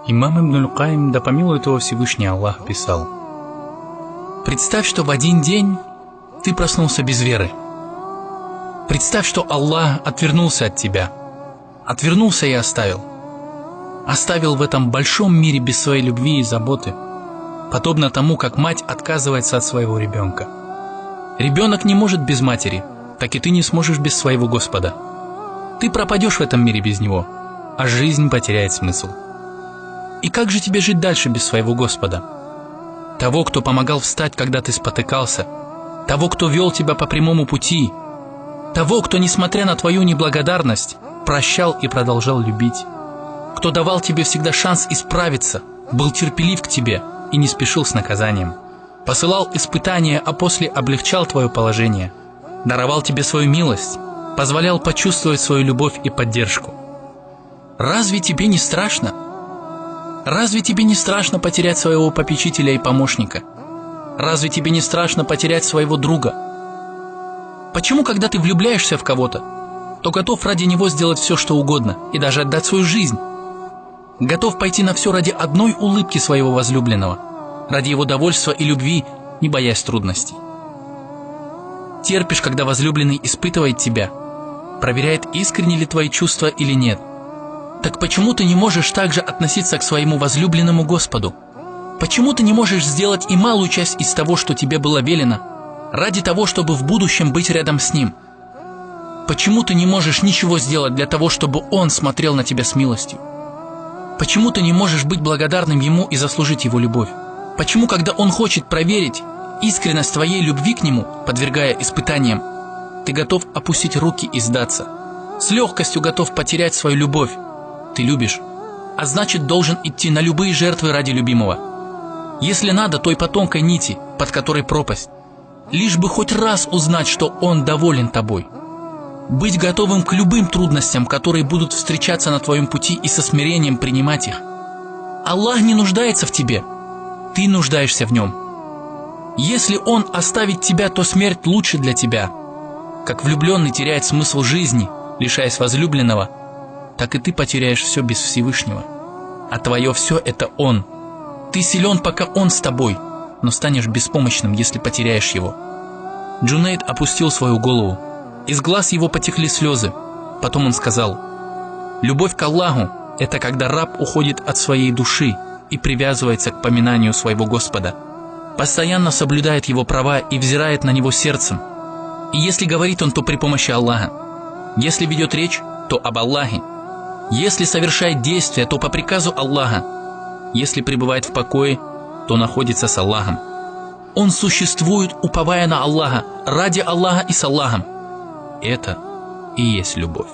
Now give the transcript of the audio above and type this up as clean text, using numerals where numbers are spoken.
Имам Ибн аль-Каим, да помилует его Всевышний Аллах, писал: «Представь, что в один день ты проснулся без веры. Представь, что Аллах отвернулся от тебя, отвернулся и оставил. Оставил в этом большом мире без своей любви и заботы, подобно тому, как мать отказывается от своего ребенка. Ребенок не может без матери, так и ты не сможешь без своего Господа. Ты пропадешь в этом мире без него, а жизнь потеряет смысл. И как же тебе жить дальше без своего Господа? Того, кто помогал встать, когда ты спотыкался, того, кто вел тебя по прямому пути, того, кто, несмотря на твою неблагодарность, прощал и продолжал любить, кто давал тебе всегда шанс исправиться, был терпелив к тебе и не спешил с наказанием, посылал испытания, а после облегчал твое положение, даровал тебе свою милость, позволял почувствовать свою любовь и поддержку. Разве тебе не страшно? Разве тебе не страшно потерять своего попечителя и помощника? Разве тебе не страшно потерять своего друга? Почему, когда ты влюбляешься в кого-то, то готов ради него сделать все, что угодно, и даже отдать свою жизнь? Готов пойти на все ради одной улыбки своего возлюбленного, ради его довольства и любви, не боясь трудностей? Терпишь, когда возлюбленный испытывает тебя, проверяет, искренни ли твои чувства или нет. Так почему ты не можешь также относиться к своему возлюбленному Господу? Почему ты не можешь сделать и малую часть из того, что тебе было велено, ради того, чтобы в будущем быть рядом с Ним? Почему ты не можешь ничего сделать для того, чтобы Он смотрел на тебя с милостью? Почему ты не можешь быть благодарным Ему и заслужить Его любовь? Почему, когда Он хочет проверить искренность твоей любви к Нему, подвергая испытаниям, ты готов опустить руки и сдаться, с легкостью готов потерять свою любовь? Ты любишь, а значит, должен идти на любые жертвы ради любимого. Если надо, той по тонкой нити, под которой пропасть, лишь бы хоть раз узнать, что Он доволен тобой. Быть готовым к любым трудностям, которые будут встречаться на твоем пути, и со смирением принимать их. Аллах не нуждается в тебе, ты нуждаешься в Нем. Если Он оставит тебя, то смерть лучше для тебя. Как влюбленный теряет смысл жизни, лишаясь возлюбленного, так и ты потеряешь все без Всевышнего. А твое все – это Он. Ты силен, пока Он с тобой, но станешь беспомощным, если потеряешь Его. Джунейд опустил свою голову. Из глаз его потекли слезы. Потом он сказал: «Любовь к Аллаху – это когда раб уходит от своей души и привязывается к поминанию своего Господа, постоянно соблюдает Его права и взирает на Него сердцем. И если говорит он, то при помощи Аллаха. Если ведет речь, то об Аллахе. Если совершает действия, то по приказу Аллаха. Если пребывает в покое, то находится с Аллахом. Он существует, уповая на Аллаха, ради Аллаха и с Аллахом. Это и есть любовь».